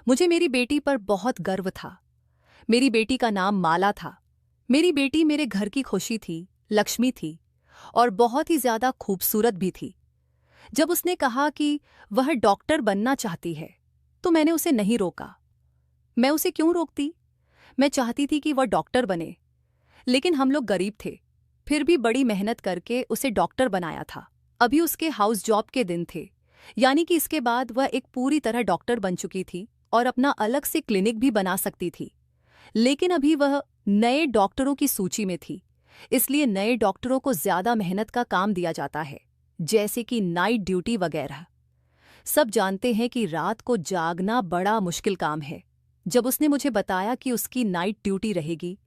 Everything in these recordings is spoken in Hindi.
मुझे मेरी बेटी पर बहुत गर्व था। मेरी बेटी का नाम माला था। मेरी बेटी मेरे घर की खुशी थी, लक्ष्मी थी और बहुत ही ज्यादा खूबसूरत भी थी। जब उसने कहा कि वह डॉक्टर बनना चाहती है, तो मैंने उसे नहीं रोका। मैं उसे क्यों रोकती? मैं चाहती थी कि वह डॉक्टर बने, लेकिन हम लोग गरीब थे। फिर भी बड़ी मेहनत करके उसे डॉक्टर बनाया था। अभी उसके हाउस जॉब के दिन थे, यानी कि इसके बाद वह एक पूरी तरह डॉक्टर बन चुकी थी और अपना अलग से क्लिनिक भी बना सकती थी। लेकिन अभी वह नए डॉक्टरों की सूची में थी, इसलिए नए डॉक्टरों को ज्यादा मेहनत का काम दिया जाता है, जैसे कि नाइट ड्यूटी वगैरह। सब जानते हैं कि रात को जागना बड़ा मुश्किल काम है। जब उसने मुझे बताया कि उसकी नाइट ड्यूटी रहेगी,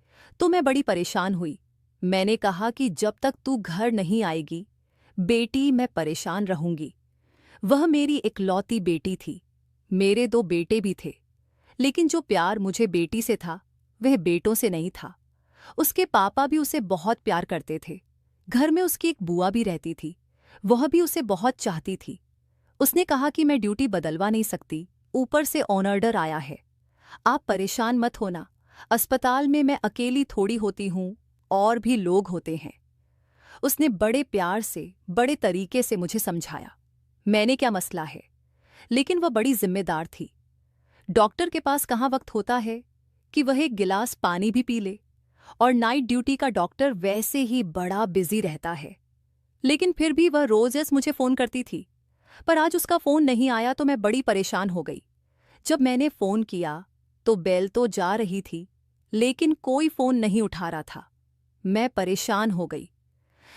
तो मैं बड़ी परेशान हुई। मैंने कहा कि जब तक तू घर नहीं आएगी, बेटी, मैं परेशान रहूंगी। वह मेरी इकलौती बेटी थी। मेरे दो बेटे भी थे, लेकिन जो प्यार मुझे बेटी से था, वह बेटों से नहीं था। उसके पापा भी उसे बहुत प्यार करते थे। घर में उसकी एक बुआ भी रहती थी, वह भी उसे बहुत चाहती थी। उसने कहा कि मैं ड्यूटी बदलवा नहीं सकती, ऊपर से ऑर्डर आया है। आप परेशान मत होना, अस्पताल में मैं अकेली थोड़ी होती हूँ, और भी लोग होते हैं। उसने बड़े प्यार से, बड़े तरीके से मुझे समझाया। मैंने क्या मसला है, लेकिन वह बड़ी जिम्मेदार थी। डॉक्टर के पास कहाँ वक्त होता है कि वह एक गिलास पानी भी पी ले, और नाइट ड्यूटी का डॉक्टर वैसे ही बड़ा बिजी रहता है। लेकिन फिर भी वह रोज मुझे फोन करती थी। पर आज उसका फोन नहीं आया तो मैं बड़ी परेशान हो गई। जब मैंने फोन किया तो बेल तो जा रही थी, लेकिन कोई फोन नहीं उठा रहा था। मैं परेशान हो गई।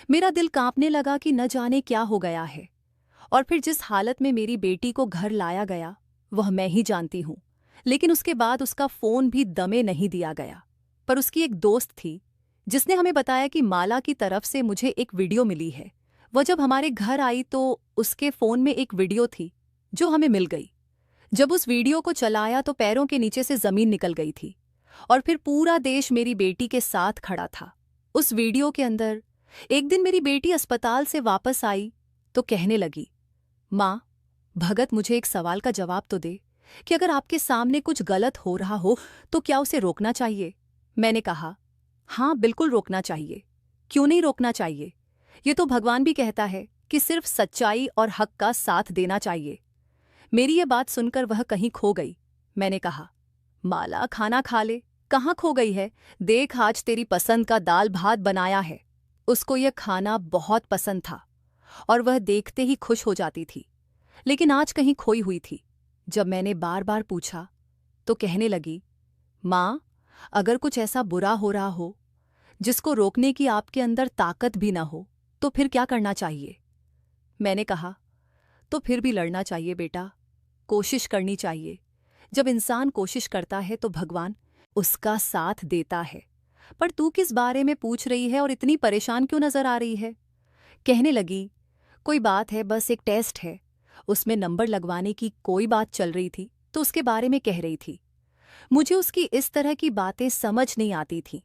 मेरा दिल कांपने लगा कि न जाने क्या हो गया है। और फिर जिस हालत में मेरी बेटी को घर लाया गया, वह मैं ही जानती हूँ। लेकिन उसके बाद उसका फोन भी दमे नहीं दिया गया। पर उसकी एक दोस्त थी, जिसने हमें बताया कि माला की तरफ से मुझे एक वीडियो मिली है। वह जब हमारे घर आई तो उसके फोन में एक वीडियो थी, जो हमें मिल गई। जब उस वीडियो को चलाया तो पैरों के नीचे से जमीन निकल गई थी, और फिर पूरा देश मेरी बेटी के साथ खड़ा था। उस वीडियो के अंदर एक दिन मेरी बेटी अस्पताल से वापस आई तो कहने लगी, माँ, भगत मुझे एक सवाल का जवाब तो दे कि अगर आपके सामने कुछ गलत हो रहा हो तो क्या उसे रोकना चाहिए? मैंने कहा, हाँ बिल्कुल रोकना चाहिए। क्यों नहीं रोकना चाहिए? ये तो भगवान भी कहता है कि सिर्फ सच्चाई और हक का साथ देना चाहिए। मेरी ये बात सुनकर वह कहीं खो गई। मैंने कहा, माला खाना खा ले। कहाँ खो गई है? देख, आज तेरी पसंद का दाल भात बनाया है। उसको यह खाना बहुत पसंद था और वह देखते ही खुश हो जाती थी, लेकिन आज कहीं खोई हुई थी। जब मैंने बार बार पूछा तो कहने लगी, माँ, अगर कुछ ऐसा बुरा हो रहा हो जिसको रोकने की आपके अंदर ताकत भी ना हो, तो फिर क्या करना चाहिए? मैंने कहा, तो फिर भी लड़ना चाहिए बेटा, कोशिश करनी चाहिए। जब इंसान कोशिश करता है तो भगवान उसका साथ देता है। पर तू किस बारे में पूछ रही है और इतनी परेशान क्यों नजर आ रही है? कहने लगी, कोई बात है, बस एक टेस्ट है। उसमें नंबर लगवाने की कोई बात चल रही थी तो उसके बारे में कह रही थी। मुझे उसकी इस तरह की बातें समझ नहीं आती थीं,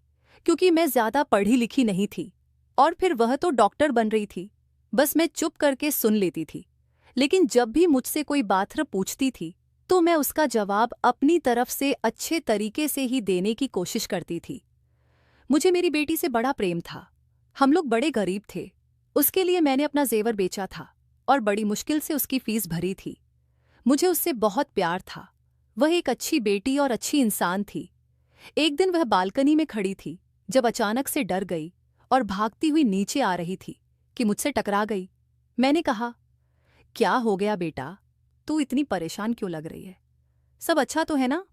क्योंकि मैं ज्यादा पढ़ी लिखी नहीं थी, और फिर वह तो डॉक्टर बन रही थी। बस मैं चुप करके सुन लेती थी। लेकिन जब भी मुझसे कोई बात पूछती थी तो मैं उसका जवाब अपनी तरफ से अच्छे तरीके से ही देने की कोशिश करती थी। मुझे मेरी बेटी से बड़ा प्रेम था। हम लोग बड़े गरीब थे। उसके लिए मैंने अपना जेवर बेचा था और बड़ी मुश्किल से उसकी फीस भरी थी। मुझे उससे बहुत प्यार था। वह एक अच्छी बेटी और अच्छी इंसान थी। एक दिन वह बालकनी में खड़ी थी जब अचानक से डर गई और भागती हुई नीचे आ रही थी कि मुझसे टकरा गई। मैंने कहा, क्या हो गया बेटा? तू इतनी परेशान क्यों लग रही है? सब अच्छा तो है ना?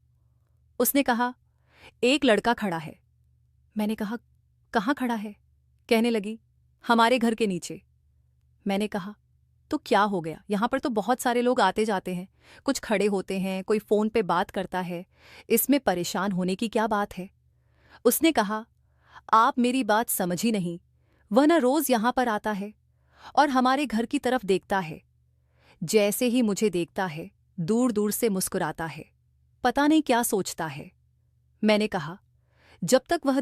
उसने कहा, एक लड़का खड़ा है। मैंने कहा, कहाँ खड़ा है? कहने लगी, हमारे घर के नीचे। मैंने कहा, तो क्या हो गया? यहाँ पर तो बहुत सारे लोग आते जाते हैं, कुछ खड़े होते हैं, कोई फोन पे बात करता है, इसमें परेशान होने की क्या बात है? उसने कहा, आप मेरी बात समझ ही नहीं। वह न रोज यहाँ पर आता है और हमारे घर की तरफ देखता है। जैसे ही मुझे देखता है, दूर दूर से मुस्कुराता है। पता नहीं क्या सोचता है। मैंने कहा, जब तक वह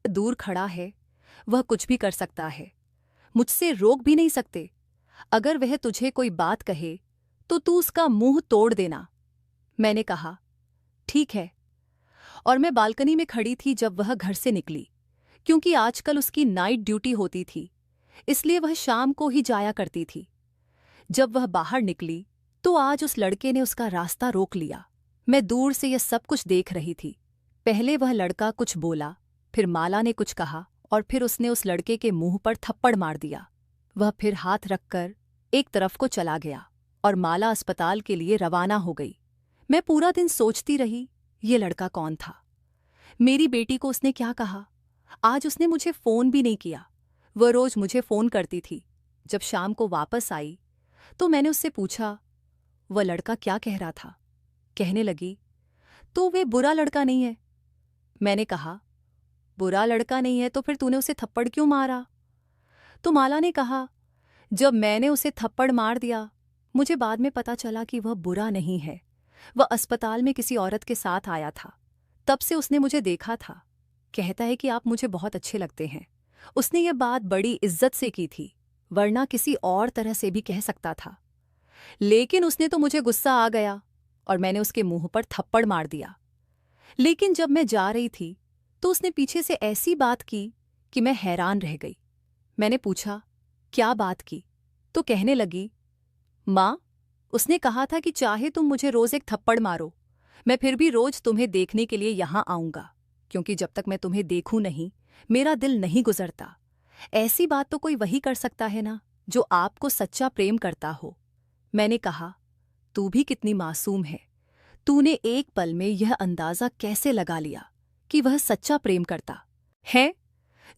दूर खड़ा है, वह कुछ भी कर सकता है। मुझसे रोक भी नहीं सकते। अगर वह तुझे कोई बात कहे तो तू उसका मुंह तोड़ देना। मैंने कहा, ठीक है। और मैं बालकनी में खड़ी थी जब वह घर से निकली। क्योंकि आजकल उसकी नाइट ड्यूटी होती थी, इसलिए वह शाम को ही जाया करती थी। जब वह बाहर निकली तो आज उस लड़के ने उसका रास्ता रोक लिया। मैं दूर से यह सब कुछ देख रही थी। पहले वह लड़का कुछ बोला, फिर माला ने कुछ कहा और फिर उसने उस लड़के के मुंह पर थप्पड़ मार दिया। वह फिर हाथ रखकर एक तरफ को चला गया और माला अस्पताल के लिए रवाना हो गई। मैं पूरा दिन सोचती रही, ये लड़का कौन था? मेरी बेटी को उसने क्या कहा? आज उसने मुझे फ़ोन भी नहीं किया। वह रोज़ मुझे फ़ोन करती थी। जब शाम को वापस आई तो मैंने उससे पूछा, वह लड़का क्या कह रहा था? कहने लगी, तो वे बुरा लड़का नहीं है। मैंने कहा, बुरा लड़का नहीं है तो फिर तूने उसे थप्पड़ क्यों मारा? तो माला ने कहा, जब मैंने उसे थप्पड़ मार दिया, मुझे बाद में पता चला कि वह बुरा नहीं है। वह अस्पताल में किसी औरत के साथ आया था। तब से उसने मुझे देखा था। कहता है कि आप मुझे बहुत अच्छे लगते हैं। उसने यह बात बड़ी इज्जत से की थी, वरना किसी और तरह से भी कह सकता था। लेकिन उसने तो मुझे गुस्सा आ गया और मैंने उसके मुंह पर थप्पड़ मार दिया। लेकिन जब मैं जा रही थी तो उसने पीछे से ऐसी बात की कि मैं हैरान रह गई। मैंने पूछा, क्या बात की? तो कहने लगी, माँ, उसने कहा था कि चाहे तुम मुझे रोज एक थप्पड़ मारो, मैं फिर भी रोज तुम्हें देखने के लिए यहां आऊंगा, क्योंकि जब तक मैं तुम्हें देखूं नहीं, मेरा दिल नहीं गुजरता। ऐसी बात तो कोई वही कर सकता है ना, जो आपको सच्चा प्रेम करता हो। मैंने कहा, तू भी कितनी मासूम है। तूने एक पल में यह अंदाजा कैसे लगा लिया कि वह सच्चा प्रेम करता है?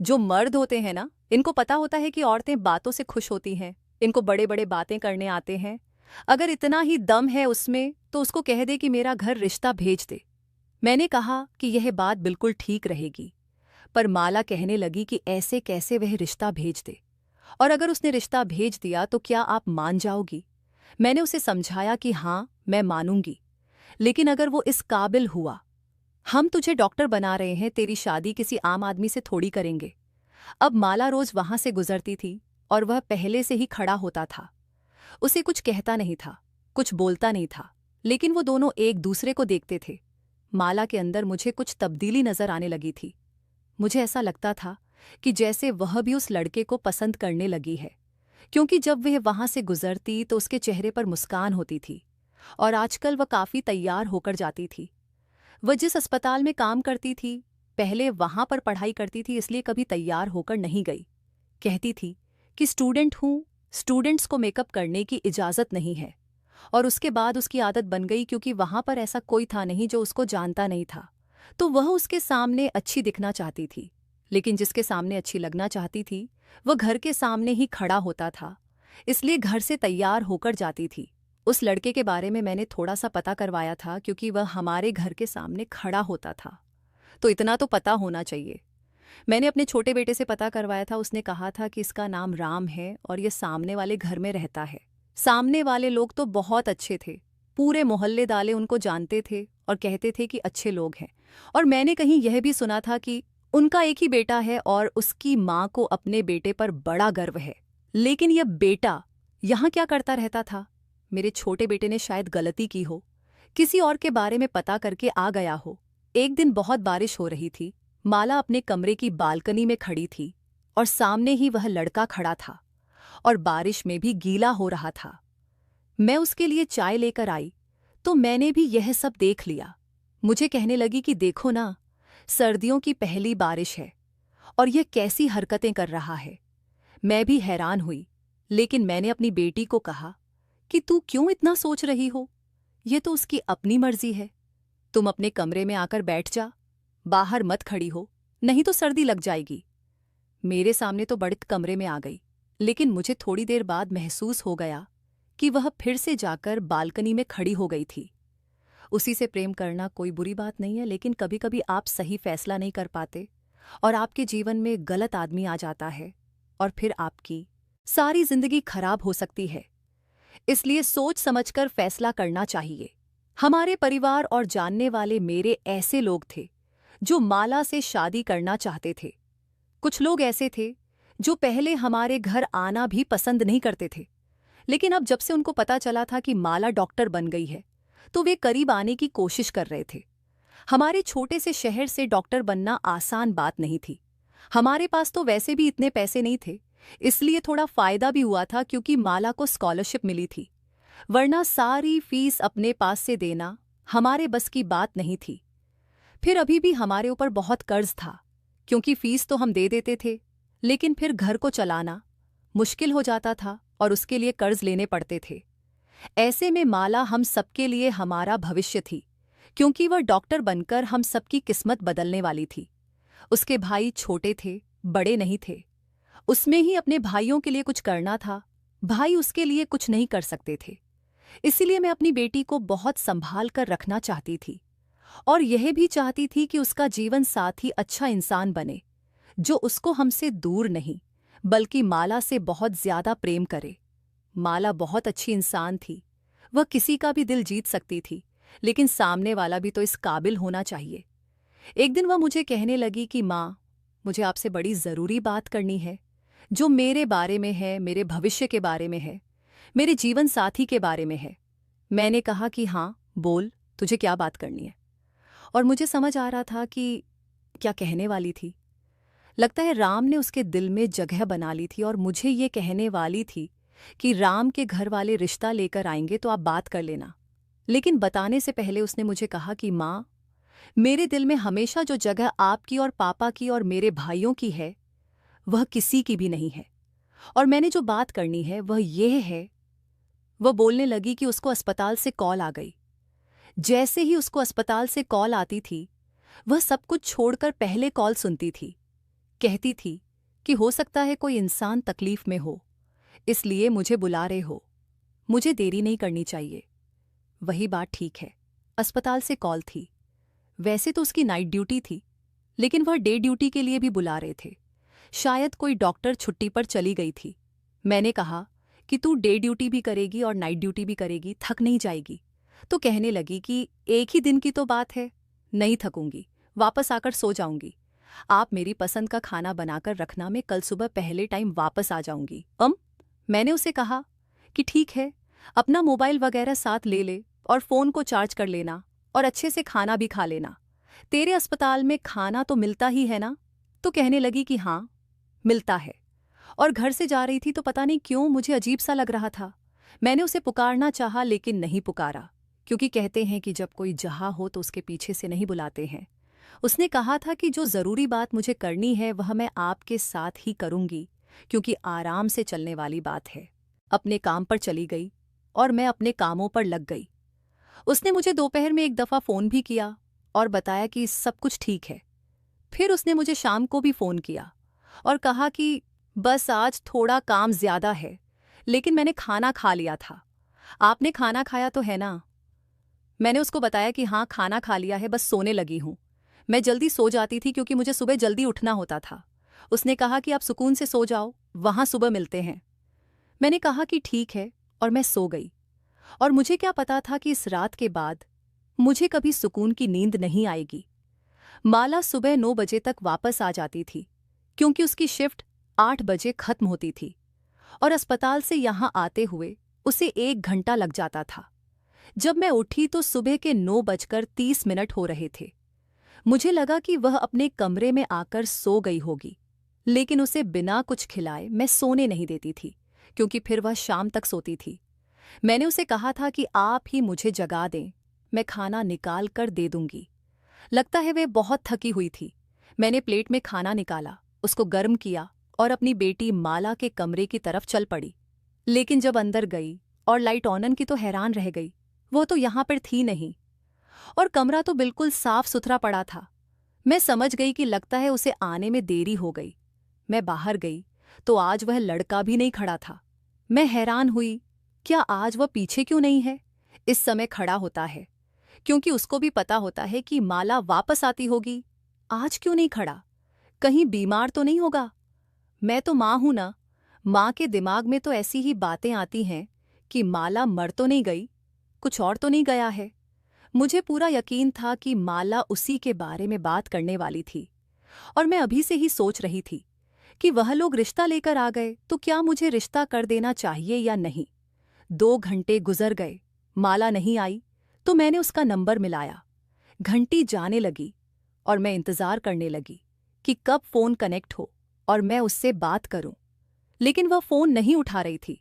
जो मर्द होते हैं ना, इनको पता होता है कि औरतें बातों से खुश होती हैं। इनको बड़े बड़े बातें करने आते हैं। अगर इतना ही दम है उसमें तो उसको कह दे कि मेरा घर रिश्ता भेज दे। मैंने कहा कि यह बात बिल्कुल ठीक रहेगी, पर माला कहने लगी कि ऐसे कैसे वह रिश्ता भेज दे, और अगर उसने रिश्ता भेज दिया तो क्या आप मान जाओगी? मैंने उसे समझाया कि हाँ, मैं मानूंगी, लेकिन अगर वो इस काबिल हुआ। हम तुझे डॉक्टर बना रहे हैं, तेरी शादी किसी आम आदमी से थोड़ी करेंगे। अब माला रोज वहां से गुजरती थी और वह पहले से ही खड़ा होता था। उसे कुछ कहता नहीं था, कुछ बोलता नहीं था, लेकिन वो दोनों एक दूसरे को देखते थे। माला के अंदर मुझे कुछ तब्दीली नजर आने लगी थी। मुझे ऐसा लगता था कि जैसे वह भी उस लड़के को पसंद करने लगी है, क्योंकि जब वह वहां से गुजरती तो उसके चेहरे पर मुस्कान होती थी और आजकल वह काफी तैयार होकर जाती थी। वह जिस अस्पताल में काम करती थी, पहले वहां पर पढ़ाई करती थी, इसलिए कभी तैयार होकर नहीं गई। कहती थी कि स्टूडेंट हूं, स्टूडेंट्स को मेकअप करने की इजाज़त नहीं है। और उसके बाद उसकी आदत बन गई, क्योंकि वहां पर ऐसा कोई था नहीं जो उसको जानता नहीं था, तो वह उसके सामने अच्छी दिखना चाहती थी। लेकिन जिसके सामने अच्छी लगना चाहती थी वह घर के सामने ही खड़ा होता था, इसलिए घर से तैयार होकर जाती थी। उस लड़के के बारे में मैंने थोड़ा सा पता करवाया था, क्योंकि वह हमारे घर के सामने खड़ा होता था, तो इतना तो पता होना चाहिए। मैंने अपने छोटे बेटे से पता करवाया था। उसने कहा था कि इसका नाम राम है और ये सामने वाले घर में रहता है। सामने वाले लोग तो बहुत अच्छे थे, पूरे मोहल्ले दाले उनको जानते थे और कहते थे कि अच्छे लोग हैं। और मैंने कहीं यह भी सुना था कि उनका एक ही बेटा है और उसकी माँ को अपने बेटे पर बड़ा गर्व है। लेकिन यह बेटा यहाँ क्या करता रहता था? मेरे छोटे बेटे ने शायद गलती की हो, किसी और के बारे में पता करके आ गया हो। एक दिन बहुत बारिश हो रही थी। माला अपने कमरे की बालकनी में खड़ी थी और सामने ही वह लड़का खड़ा था और बारिश में भी गीला हो रहा था। मैं उसके लिए चाय लेकर आई तो मैंने भी यह सब देख लिया। मुझे कहने लगी कि देखो ना, सर्दियों की पहली बारिश है और यह कैसी हरकतें कर रहा है। मैं भी हैरान हुई, लेकिन मैंने अपनी बेटी को कहा कि तू क्यों इतना सोच रही हो? यह तो उसकी अपनी मर्जी है। तुम अपने कमरे में आकर बैठ जा, बाहर मत खड़ी हो, नहीं तो सर्दी लग जाएगी। मेरे सामने तो बढ़त कमरे में आ गई, लेकिन मुझे थोड़ी देर बाद महसूस हो गया कि वह फिर से जाकर बालकनी में खड़ी हो गई थी। उसी से प्रेम करना कोई बुरी बात नहीं है, लेकिन कभी कभी आप सही फैसला नहीं कर पाते और आपके जीवन में गलत आदमी आ जाता है और फिर आपकी सारी जिंदगी खराब हो सकती है। इसलिए सोच समझकर फैसला करना चाहिए। हमारे परिवार और जानने वाले मेरे ऐसे लोग थे जो माला से शादी करना चाहते थे। कुछ लोग ऐसे थे जो पहले हमारे घर आना भी पसंद नहीं करते थे, लेकिन अब जब से उनको पता चला था कि माला डॉक्टर बन गई है तो वे करीब आने की कोशिश कर रहे थे। हमारे छोटे से शहर से डॉक्टर बनना आसान बात नहीं थी। हमारे पास तो वैसे भी इतने पैसे नहीं थे, इसलिए थोड़ा फायदा भी हुआ था क्योंकि माला को स्कॉलरशिप मिली थी, वरना सारी फीस अपने पास से देना हमारे बस की बात नहीं थी। फिर अभी भी हमारे ऊपर बहुत कर्ज था, क्योंकि फीस तो हम दे देते थे, लेकिन फिर घर को चलाना मुश्किल हो जाता था और उसके लिए कर्ज लेने पड़ते थे। ऐसे में माला हम सबके लिए हमारा भविष्य थी, क्योंकि वह डॉक्टर बनकर हम सबकी किस्मत बदलने वाली थी। उसके भाई छोटे थे, बड़े नहीं थे। उसमें ही अपने भाइयों के लिए कुछ करना था, भाई उसके लिए कुछ नहीं कर सकते थे। इसीलिए मैं अपनी बेटी को बहुत संभाल कर रखना चाहती थी और यह भी चाहती थी कि उसका जीवन साथी अच्छा इंसान बने, जो उसको हमसे दूर नहीं बल्कि माला से बहुत ज्यादा प्रेम करे। माला बहुत अच्छी इंसान थी, वह किसी का भी दिल जीत सकती थी, लेकिन सामने वाला भी तो इस काबिल होना चाहिए। एक दिन वह मुझे कहने लगी कि माँ, मुझे आपसे बड़ी ज़रूरी बात करनी है, जो मेरे बारे में है, मेरे भविष्य के बारे में है, मेरे जीवन साथी के बारे में है। मैंने कहा कि हाँ बोल, तुझे क्या बात करनी है। और मुझे समझ आ रहा था कि क्या कहने वाली थी। लगता है राम ने उसके दिल में जगह बना ली थी और मुझे ये कहने वाली थी कि राम के घर वाले रिश्ता लेकर आएंगे तो आप बात कर लेना। लेकिन बताने से पहले उसने मुझे कहा कि माँ, मेरे दिल में हमेशा जो जगह आपकी और पापा की और मेरे भाइयों की है, वह किसी की भी नहीं है। और मैंने जो बात करनी है वह यह है। वह बोलने लगी कि उसको अस्पताल से कॉल आ गई। जैसे ही उसको अस्पताल से कॉल आती थी, वह सब कुछ छोड़कर पहले कॉल सुनती थी। कहती थी कि हो सकता है कोई इंसान तकलीफ में हो, इसलिए मुझे बुला रहे हो, मुझे देरी नहीं करनी चाहिए। वही बात ठीक है, अस्पताल से कॉल थी। वैसे तो उसकी नाइट ड्यूटी थी, लेकिन वह डे ड्यूटी के लिए भी बुला रहे थे। शायद कोई डॉक्टर छुट्टी पर चली गई थी। मैंने कहा कि तू डे ड्यूटी भी करेगी और नाइट ड्यूटी भी करेगी, थक नहीं जाएगी? तो कहने लगी कि एक ही दिन की तो बात है, नहीं थकूंगी, वापस आकर सो जाऊंगी। आप मेरी पसंद का खाना बनाकर रखना, मैं कल सुबह पहले टाइम वापस आ जाऊंगी। मैंने उसे कहा कि ठीक है, अपना मोबाइल वगैरह साथ ले ले और फ़ोन को चार्ज कर लेना और अच्छे से खाना भी खा लेना। तेरे अस्पताल में खाना तो मिलता ही है ना? तो कहने लगी कि हाँ, मिलता है। और घर से जा रही थी तो पता नहीं क्यों मुझे अजीब सा लग रहा था। मैंने उसे पुकारना चाहा लेकिन नहीं पुकारा, क्योंकि कहते हैं कि जब कोई जहाँ हो तो उसके पीछे से नहीं बुलाते हैं। उसने कहा था कि जो ज़रूरी बात मुझे करनी है वह मैं आपके साथ ही करूँगी, क्योंकि आराम से चलने वाली बात है। अपने काम पर चली गई और मैं अपने कामों पर लग गई। उसने मुझे दोपहर में एक दफ़ा फ़ोन भी किया और बताया कि सब कुछ ठीक है। फिर उसने मुझे शाम को भी फ़ोन किया और कहा कि बस आज थोड़ा काम ज़्यादा है, लेकिन मैंने खाना खा लिया था। आपने खाना खाया तो है ना? मैंने उसको बताया कि हाँ, खाना खा लिया है, बस सोने लगी हूँ। मैं जल्दी सो जाती थी क्योंकि मुझे सुबह जल्दी उठना होता था। उसने कहा कि आप सुकून से सो जाओ, वहाँ सुबह मिलते हैं। मैंने कहा कि ठीक है और मैं सो गई। और मुझे क्या पता था कि इस रात के बाद मुझे कभी सुकून की नींद नहीं आएगी। माला सुबह 9 बजे तक वापस आ जाती थी, क्योंकि उसकी शिफ्ट 8 बजे खत्म होती थी और अस्पताल से यहाँ आते हुए उसे 1 घंटा लग जाता था। जब मैं उठी तो सुबह के 9:30 हो रहे थे। मुझे लगा कि वह अपने कमरे में आकर सो गई होगी, लेकिन उसे बिना कुछ खिलाए मैं सोने नहीं देती थी, क्योंकि फिर वह शाम तक सोती थी। मैंने उसे कहा था कि आप ही मुझे जगा दें, मैं खाना निकाल कर दे दूंगी। लगता है वह बहुत थकी हुई थी। मैंने प्लेट में खाना निकाला, उसको गर्म किया और अपनी बेटी माला के कमरे की तरफ चल पड़ी। लेकिन जब अंदर गई और लाइट ऑन की तो हैरान रह गई, वो तो यहाँ पर थी नहीं और कमरा तो बिल्कुल साफ सुथरा पड़ा था। मैं समझ गई कि लगता है उसे आने में देरी हो गई। मैं बाहर गई तो आज वह लड़का भी नहीं खड़ा था। मैं हैरान हुई, क्या आज वह पीछे क्यों नहीं है? इस समय खड़ा होता है, क्योंकि उसको भी पता होता है कि माला वापस आती होगी। आज क्यों नहीं खड़ा? कहीं बीमार तो नहीं होगा? मैं तो माँ हूं ना, माँ के दिमाग में तो ऐसी ही बातें आती हैं कि माला मर तो नहीं गई, कुछ और तो नहीं गया है। मुझे पूरा यकीन था कि माला उसी के बारे में बात करने वाली थी और मैं अभी से ही सोच रही थी कि वह लोग रिश्ता लेकर आ गए तो क्या मुझे रिश्ता कर देना चाहिए या नहीं। 2 घंटे गुजर गए, माला नहीं आई, तो मैंने उसका नंबर मिलाया। घंटी जाने लगी और मैं इंतजार करने लगी कि कब फोन कनेक्ट हो और मैं उससे बात करूं। लेकिन वह फोन नहीं उठा रही थी।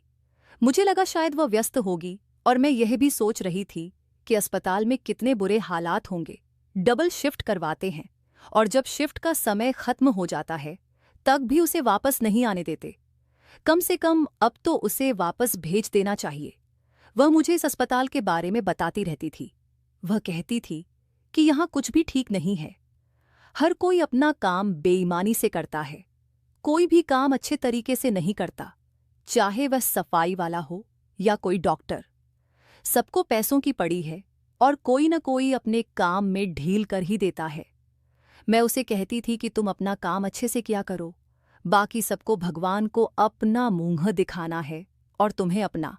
मुझे लगा शायद वह व्यस्त होगी, और मैं यह भी सोच रही थी कि अस्पताल में कितने बुरे हालात होंगे। डबल शिफ्ट करवाते हैं, और जब शिफ्ट का समय खत्म हो जाता है तब भी उसे वापस नहीं आने देते। कम से कम अब तो उसे वापस भेज देना चाहिए। वह मुझे इस अस्पताल के बारे में बताती रहती थी। वह कहती थी कि यहाँ कुछ भी ठीक नहीं है। हर कोई अपना काम बेईमानी से करता है। कोई भी काम अच्छे तरीके से नहीं करता, चाहे वह सफाई वाला हो या कोई डॉक्टर। सबको पैसों की पड़ी है और कोई न कोई अपने काम में ढील कर ही देता है। मैं उसे कहती थी कि तुम अपना काम अच्छे से किया करो, बाकी सबको भगवान को अपना मुंह दिखाना है और तुम्हें अपना।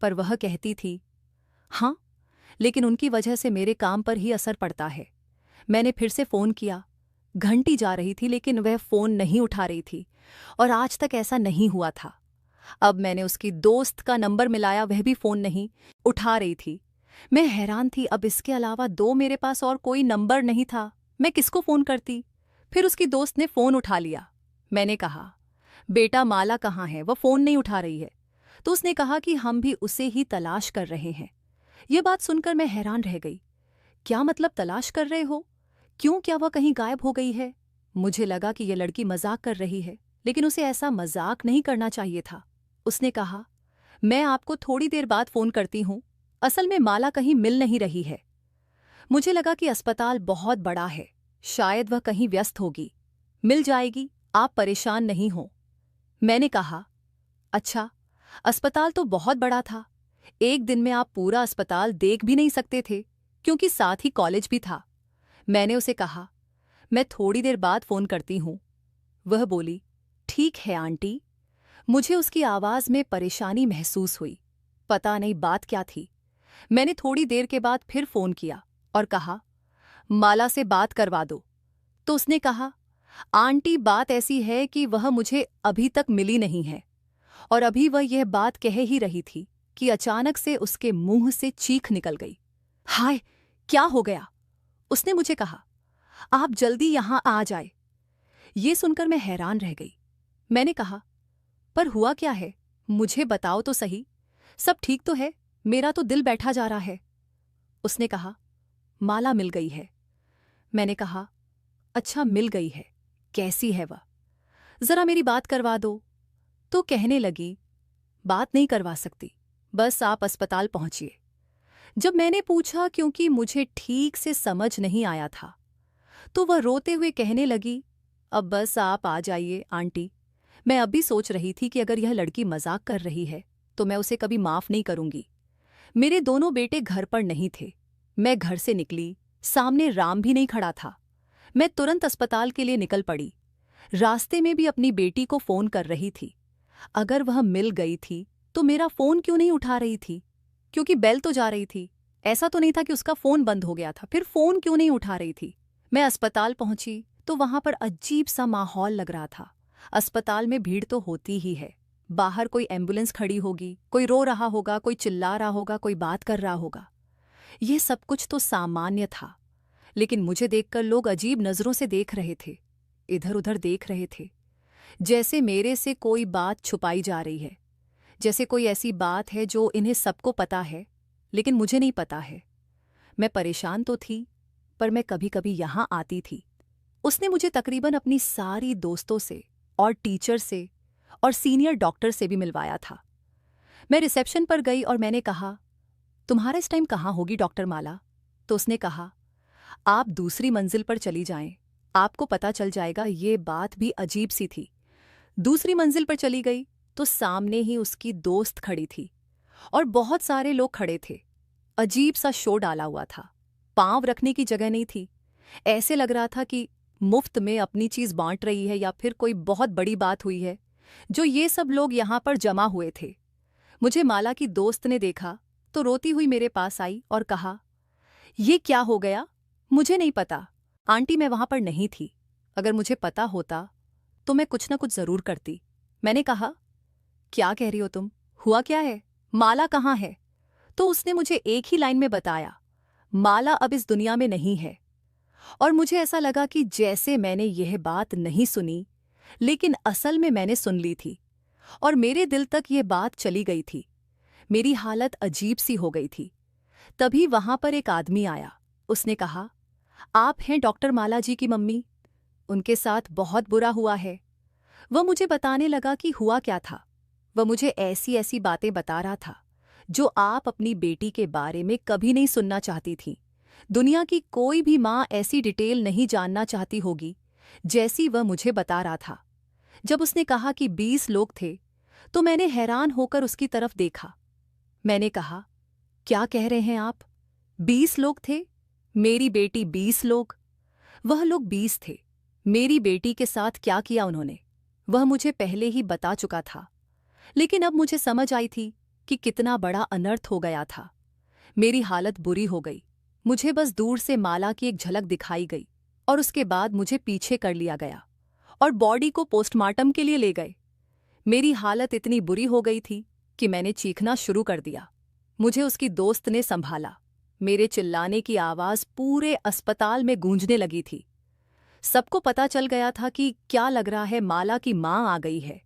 पर वह कहती थी, हाँ, लेकिन उनकी वजह से मेरे काम पर ही असर पड़ता है। मैंने फिर से फ़ोन किया। घंटी जा रही थी लेकिन वह फ़ोन नहीं उठा रही थी, और आज तक ऐसा नहीं हुआ था। अब मैंने उसकी दोस्त का नंबर मिलाया, वह भी फ़ोन नहीं उठा रही थी। मैं हैरान थी, अब इसके अलावा मेरे पास और कोई नंबर नहीं था। मैं किसको फ़ोन करती? फिर उसकी दोस्त ने फ़ोन उठा लिया। मैंने कहा, बेटा माला कहाँ है? वह फ़ोन नहीं उठा रही है। तो उसने कहा कि हम भी उसे ही तलाश कर रहे हैं। ये बात सुनकर मैं हैरान रह गई। क्या मतलब तलाश कर रहे हो? क्यों, क्या वह कहीं गायब हो गई है? मुझे लगा कि यह लड़की मजाक कर रही है, लेकिन उसे ऐसा मजाक नहीं करना चाहिए था। उसने कहा, मैं आपको थोड़ी देर बाद फ़ोन करती हूँ। असल में माला कहीं मिल नहीं रही है। मुझे लगा कि अस्पताल बहुत बड़ा है, शायद वह कहीं व्यस्त होगी। मिल जाएगी, आप परेशान नहीं हो। मैंने कहा, अच्छा, अस्पताल तो बहुत बड़ा था। एक दिन में आप पूरा अस्पताल देख भी नहीं सकते थे, क्योंकि साथ ही कॉलेज भी था। मैंने उसे कहा, मैं थोड़ी देर बाद फ़ोन करती हूँ। वह बोली, ठीक है आंटी। मुझे उसकी आवाज़ में परेशानी महसूस हुई। पता नहीं बात क्या थी। मैंने थोड़ी देर के बाद फिर फ़ोन किया और कहा, माला से बात करवा दो। तो उसने कहा, आंटी बात ऐसी है कि वह मुझे अभी तक मिली नहीं है। और अभी वह यह बात कह ही रही थी कि अचानक से उसके मुंह से चीख निकल गई। हाय, क्या हो गया? उसने मुझे कहा, आप जल्दी यहां आ जाए। ये सुनकर मैं हैरान रह गई। मैंने कहा, पर हुआ क्या है? मुझे बताओ तो सही। सब ठीक तो है? मेरा तो दिल बैठा जा रहा है। उसने कहा, माला मिल गई है। मैंने कहा, अच्छा, मिल गई है? कैसी है वह? जरा मेरी बात करवा दो। तो कहने लगी, बात नहीं करवा सकती, बस आप अस्पताल पहुंचिए। जब मैंने पूछा, क्योंकि मुझे ठीक से समझ नहीं आया था, तो वह रोते हुए कहने लगी, अब बस आप आ जाइए आंटी। मैं अभी सोच रही थी कि अगर यह लड़की मजाक कर रही है तो मैं उसे कभी माफ नहीं करूंगी। मेरे दोनों बेटे घर पर नहीं थे। मैं घर से निकली, सामने राम भी नहीं खड़ा था। मैं तुरंत अस्पताल के लिए निकल पड़ी। रास्ते में भी अपनी बेटी को फ़ोन कर रही थी। अगर वह मिल गई थी तो मेरा फ़ोन क्यों नहीं उठा रही थी? क्योंकि बेल तो जा रही थी। ऐसा तो नहीं था कि उसका फ़ोन बंद हो गया था। फिर फ़ोन क्यों नहीं उठा रही थी? मैं अस्पताल पहुंची तो वहां पर अजीब सा माहौल लग रहा था। अस्पताल में भीड़ तो होती ही है। बाहर कोई एम्बुलेंस खड़ी होगी, कोई रो रहा होगा, कोई चिल्ला रहा होगा, कोई बात कर रहा होगा। ये सब कुछ तो सामान्य था, लेकिन मुझे देखकर लोग अजीब नज़रों से देख रहे थे, इधर उधर देख रहे थे, जैसे मेरे से कोई बात छुपाई जा रही है, जैसे कोई ऐसी बात है जो इन्हें सबको पता है लेकिन मुझे नहीं पता है। मैं परेशान तो थी, पर मैं कभी कभी यहाँ आती थी। उसने मुझे तकरीबन अपनी सारी दोस्तों से और टीचर से और सीनियर डॉक्टर से भी मिलवाया था। मैं रिसेप्शन पर गई और मैंने कहा, तुम्हारा इस टाइम कहाँ होगी डॉक्टर माला? तो उसने कहा, आप दूसरी मंजिल पर चली जाएं, आपको पता चल जाएगा। ये बात भी अजीब सी थी। दूसरी मंजिल पर चली गई तो सामने ही उसकी दोस्त खड़ी थी और बहुत सारे लोग खड़े थे। अजीब सा शो डाला हुआ था। पांव रखने की जगह नहीं थी। ऐसे लग रहा था कि मुफ्त में अपनी चीज बांट रही है या फिर कोई बहुत बड़ी बात हुई है जो ये सब लोग यहां पर जमा हुए थे। मुझे माला की दोस्त ने देखा तो रोती हुई मेरे पास आई और कहा, ये क्या हो गया? मुझे नहीं पता आंटी, मैं वहां पर नहीं थी। अगर मुझे पता होता तो मैं कुछ न कुछ जरूर करती। मैंने कहा, क्या कह रही हो तुम? हुआ क्या है? माला कहाँ है? तो उसने मुझे एक ही लाइन में बताया, माला अब इस दुनिया में नहीं है। और मुझे ऐसा लगा कि जैसे मैंने यह बात नहीं सुनी, लेकिन असल में मैंने सुन ली थी और मेरे दिल तक ये बात चली गई थी। मेरी हालत अजीब सी हो गई थी। तभी वहां पर एक आदमी आया। उसने कहा, आप हैं डॉक्टर माला जी की मम्मी? उनके साथ बहुत बुरा हुआ है। वह मुझे बताने लगा कि हुआ क्या था। वह मुझे ऐसी ऐसी बातें बता रहा था जो आप अपनी बेटी के बारे में कभी नहीं सुनना चाहती थी। दुनिया की कोई भी माँ ऐसी डिटेल नहीं जानना चाहती होगी जैसी वह मुझे बता रहा था। जब उसने कहा कि 20 लोग थे, तो मैंने हैरान होकर उसकी तरफ देखा। मैंने कहा, क्या कह रहे हैं आप? 20 लोग थे? मेरी बेटी 20 लोग? वह लोग 20 थे। मेरी बेटी के साथ क्या किया उन्होंने, वह मुझे पहले ही बता चुका था। लेकिन अब मुझे समझ आई थी कि कितना बड़ा अनर्थ हो गया था। मेरी हालत बुरी हो गई। मुझे बस दूर से माला की एक झलक दिखाई गई और उसके बाद मुझे पीछे कर लिया गया और बॉडी को पोस्टमार्टम के लिए ले गए। मेरी हालत इतनी बुरी हो गई थी कि मैंने चीखना शुरू कर दिया। मुझे उसकी दोस्त ने संभाला। मेरे चिल्लाने की आवाज़ पूरे अस्पताल में गूंजने लगी थी। सबको पता चल गया था कि क्या लग रहा है, माला की माँ आ गई है।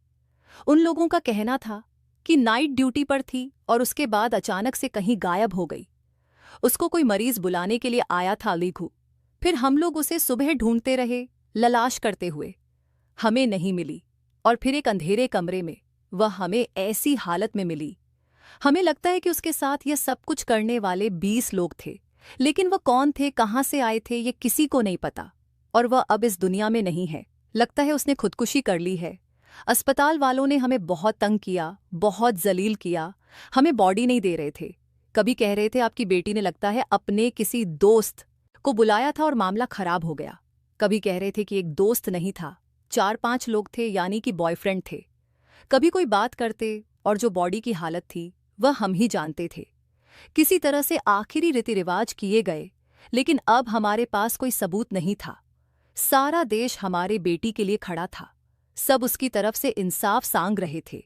उन लोगों का कहना था कि नाइट ड्यूटी पर थी और उसके बाद अचानक से कहीं गायब हो गई। उसको कोई मरीज बुलाने के लिए आया था अलीघू। फिर हम लोग उसे सुबह ढूंढते रहे, ललाश करते हुए। हमें नहीं मिली और फिर एक अंधेरे कमरे में वह हमें ऐसी हालत में मिली। हमें लगता है कि उसके साथ यह सब कुछ करने वाले 20 लोग थे, लेकिन वह कौन थे, कहाँ से आए थे, ये किसी को नहीं पता। और वह अब इस दुनिया में नहीं है। लगता है उसने खुदकुशी कर ली है। अस्पताल वालों ने हमें बहुत तंग किया, बहुत जलील किया। हमें बॉडी नहीं दे रहे थे। कभी कह रहे थे आपकी बेटी ने लगता है अपने किसी दोस्त को बुलाया था और मामला खराब हो गया। कभी कह रहे थे कि एक दोस्त नहीं था, 4-5 लोग थे, यानी कि बॉयफ्रेंड थे। कभी कोई बात करते और जो बॉडी की हालत थी वह हम ही जानते थे। किसी तरह से आखिरी रीति रिवाज किए गए, लेकिन अब हमारे पास कोई सबूत नहीं था। सारा देश हमारे बेटी के लिए खड़ा था। सब उसकी तरफ से इंसाफ सांग रहे थे,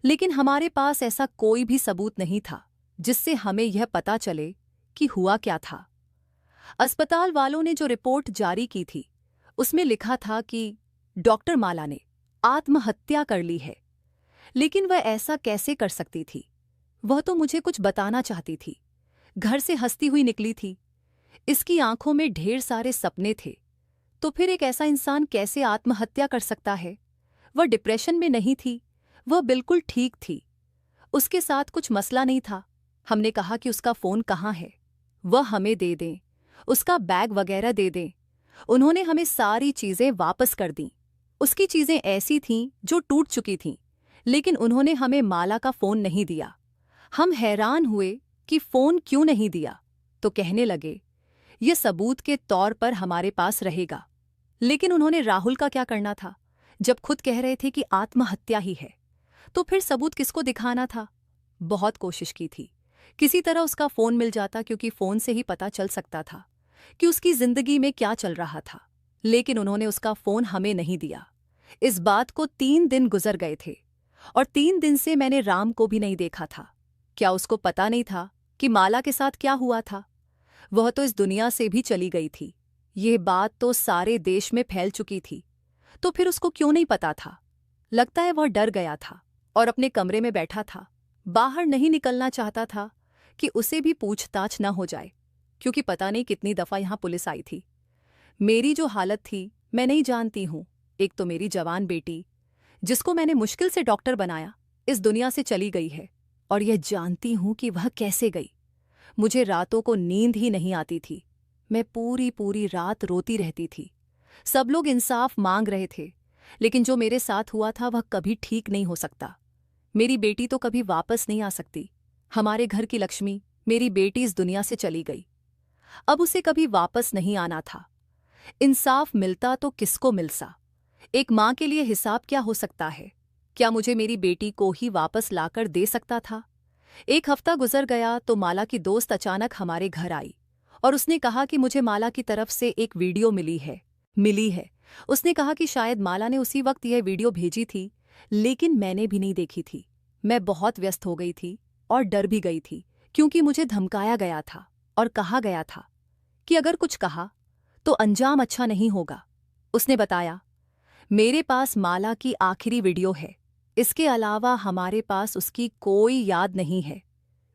लेकिन हमारे पास ऐसा कोई भी सबूत नहीं था जिससे हमें यह पता चले कि हुआ क्या था। अस्पताल वालों ने जो रिपोर्ट जारी की थी उसमें लिखा था कि डॉक्टर माला ने आत्महत्या कर ली है। लेकिन वह ऐसा कैसे कर सकती थी? वह तो मुझे कुछ बताना चाहती थी। घर से हंसती हुई निकली थी। इसकी आंखों में ढेर सारे सपने थे। तो फिर एक ऐसा इंसान कैसे आत्महत्या कर सकता है? वह डिप्रेशन में नहीं थी, वह बिल्कुल ठीक थी। उसके साथ कुछ मसला नहीं था। हमने कहा कि उसका फ़ोन कहाँ है, वह हमें दे दें, उसका बैग वगैरह दे दें। उन्होंने हमें सारी चीज़ें वापस कर दीं। उसकी चीज़ें ऐसी थीं जो टूट चुकी थीं, लेकिन उन्होंने हमें माला का फ़ोन नहीं दिया। हम हैरान हुए कि फ़ोन क्यों नहीं दिया, तो कहने लगे ये सबूत के तौर पर हमारे पास रहेगा। लेकिन उन्होंने राहुल का क्या करना था? जब खुद कह रहे थे कि आत्महत्या ही है, तो फिर सबूत किसको दिखाना था? बहुत कोशिश की थी, किसी तरह उसका फ़ोन मिल जाता, क्योंकि फ़ोन से ही पता चल सकता था कि उसकी ज़िंदगी में क्या चल रहा था। लेकिन उन्होंने उसका फ़ोन हमें नहीं दिया। इस बात को 3 दिन गुजर गए थे और 3 दिन से मैंने राम को भी नहीं देखा था। क्या उसको पता नहीं था कि माला के साथ क्या हुआ था? वह तो इस दुनिया से भी चली गई थी। यह बात तो सारे देश में फैल चुकी थी। तो फिर उसको क्यों नहीं पता था? लगता है वह डर गया था और अपने कमरे में बैठा था। बाहर नहीं निकलना चाहता था कि उसे भी पूछताछ न हो जाए, क्योंकि पता नहीं कितनी दफ़ा यहाँ पुलिस आई थी। मेरी जो हालत थी मैं नहीं जानती हूँ। एक तो मेरी जवान बेटी, जिसको मैंने मुश्किल से डॉक्टर बनाया, इस दुनिया से चली गई है, और यह जानती हूँ कि वह कैसे गई। मुझे रातों को नींद ही नहीं आती थी। मैं पूरी पूरी रात रोती रहती थी। सब लोग इंसाफ मांग रहे थे, लेकिन जो मेरे साथ हुआ था वह कभी ठीक नहीं हो सकता। मेरी बेटी तो कभी वापस नहीं आ सकती। हमारे घर की लक्ष्मी, मेरी बेटी, इस दुनिया से चली गई। अब उसे कभी वापस नहीं आना था। इंसाफ मिलता तो किसको मिलता? एक माँ के लिए हिसाब क्या हो सकता है? क्या मुझे मेरी बेटी को ही वापस लाकर दे सकता था? 1 हफ्ता गुजर गया तो माला की दोस्त अचानक हमारे घर आई और उसने कहा कि मुझे माला की तरफ से एक वीडियो मिली है। उसने कहा कि शायद माला ने उसी वक्त यह वीडियो भेजी थी, लेकिन मैंने भी नहीं देखी थी। मैं बहुत व्यस्त हो गई थी, और डर भी गई थी, क्योंकि मुझे धमकाया गया था और कहा गया था कि अगर कुछ कहा तो अंजाम अच्छा नहीं होगा। उसने बताया, मेरे पास माला की आखिरी वीडियो है, इसके अलावा हमारे पास उसकी कोई याद नहीं है।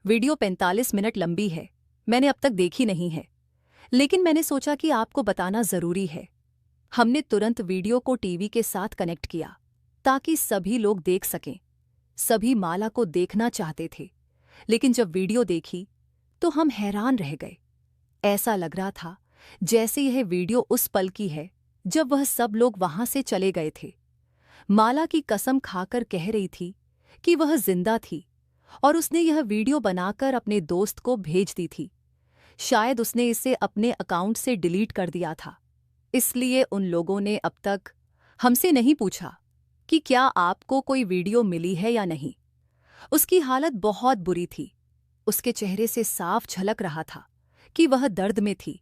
वीडियो 45 मिनट लंबी है, मैंने अब तक देखी नहीं है, लेकिन मैंने सोचा कि आपको बताना जरूरी है। हमने तुरंत वीडियो को टीवी के साथ कनेक्ट किया ताकि सभी लोग देख सकें। सभी माला को देखना चाहते थे, लेकिन जब वीडियो देखी तो हम हैरान रह गए। ऐसा लग रहा था जैसे यह वीडियो उस पल की है जब वह सब लोग वहां से चले गए थे। माला की कसम खाकर कह रही थी कि वह जिंदा थी और उसने यह वीडियो बनाकर अपने दोस्त को भेज दी थी। शायद उसने इसे अपने अकाउंट से डिलीट कर दिया था, इसलिए उन लोगों ने अब तक हमसे नहीं पूछा कि क्या आपको कोई वीडियो मिली है या नहीं। उसकी हालत बहुत बुरी थी, उसके चेहरे से साफ झलक रहा था कि वह दर्द में थी।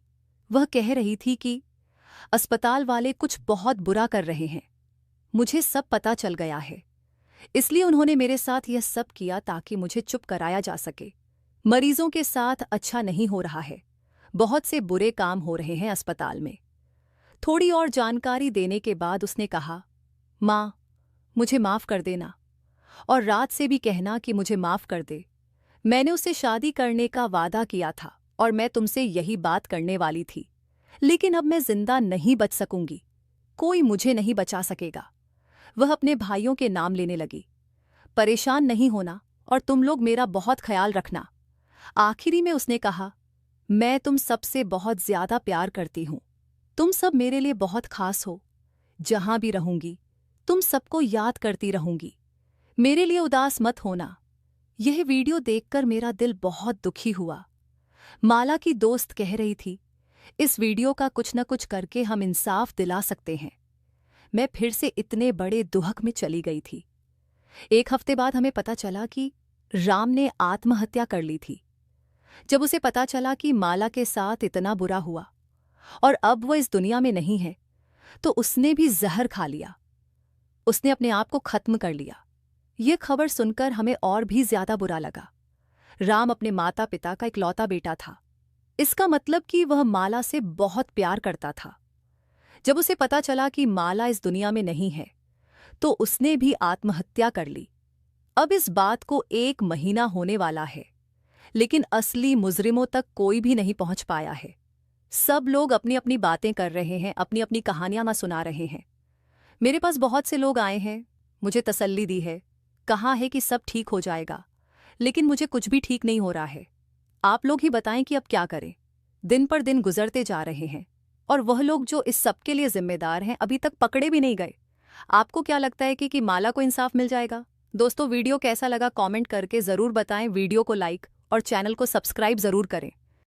वह कह रही थी कि अस्पताल वाले कुछ बहुत बुरा कर रहे हैं, मुझे सब पता चल गया है, इसलिए उन्होंने मेरे साथ यह सब किया ताकि मुझे चुप कराया जा सके। मरीजों के साथ अच्छा नहीं हो रहा है, बहुत से बुरे काम हो रहे हैं अस्पताल में। थोड़ी और जानकारी देने के बाद उसने कहा, माँ, मुझे माफ़ कर देना और रात से भी कहना कि मुझे माफ़ कर दे। मैंने उससे शादी करने का वादा किया था और मैं तुमसे यही बात करने वाली थी, लेकिन अब मैं जिंदा नहीं बच सकूंगी, कोई मुझे नहीं बचा सकेगा। वह अपने भाइयों के नाम लेने लगी। परेशान नहीं होना और तुम लोग मेरा बहुत ख्याल रखना। आखिरी में उसने कहा, मैं तुम सबसे बहुत ज्यादा प्यार करती हूँ, तुम सब मेरे लिए बहुत खास हो। जहां भी रहूंगी तुम सबको याद करती रहूंगी, मेरे लिए उदास मत होना। यह वीडियो देखकर मेरा दिल बहुत दुखी हुआ। माला की दोस्त कह रही थी, इस वीडियो का कुछ न कुछ करके हम इंसाफ दिला सकते हैं। मैं फिर से इतने बड़े दुहक में चली गई थी। एक हफ्ते बाद हमें पता चला कि राम ने आत्महत्या कर ली थी। जब उसे पता चला कि माला के साथ इतना बुरा हुआ और अब वह इस दुनिया में नहीं है, तो उसने भी जहर खा लिया। उसने अपने आप को खत्म कर लिया। यह खबर सुनकर हमें और भी ज्यादा बुरा लगा। राम अपने माता पिता का इकलौता बेटा था, इसका मतलब कि वह माला से बहुत प्यार करता था। जब उसे पता चला कि माला इस दुनिया में नहीं है, तो उसने भी आत्महत्या कर ली। अब इस बात को 1 महीना होने वाला है, लेकिन असली मुजरिमों तक कोई भी नहीं पहुंच पाया है। सब लोग अपनी अपनी बातें कर रहे हैं, अपनी अपनी कहानियां सुना रहे हैं। मेरे पास बहुत से लोग आए हैं, मुझे तसल्ली दी है, कहा है कि सब ठीक हो जाएगा, लेकिन मुझे कुछ भी ठीक नहीं हो रहा है। आप लोग ही बताएं कि अब क्या करें। दिन पर दिन गुजरते जा रहे हैं और वह लोग जो इस सब के लिए जिम्मेदार हैं अभी तक पकड़े भी नहीं गए। आपको क्या लगता है कि माला को इंसाफ मिल जाएगा? दोस्तों, वीडियो कैसा लगा कमेंट करके ज़रूर बताएं। वीडियो को लाइक और चैनल को सब्सक्राइब ज़रूर करें।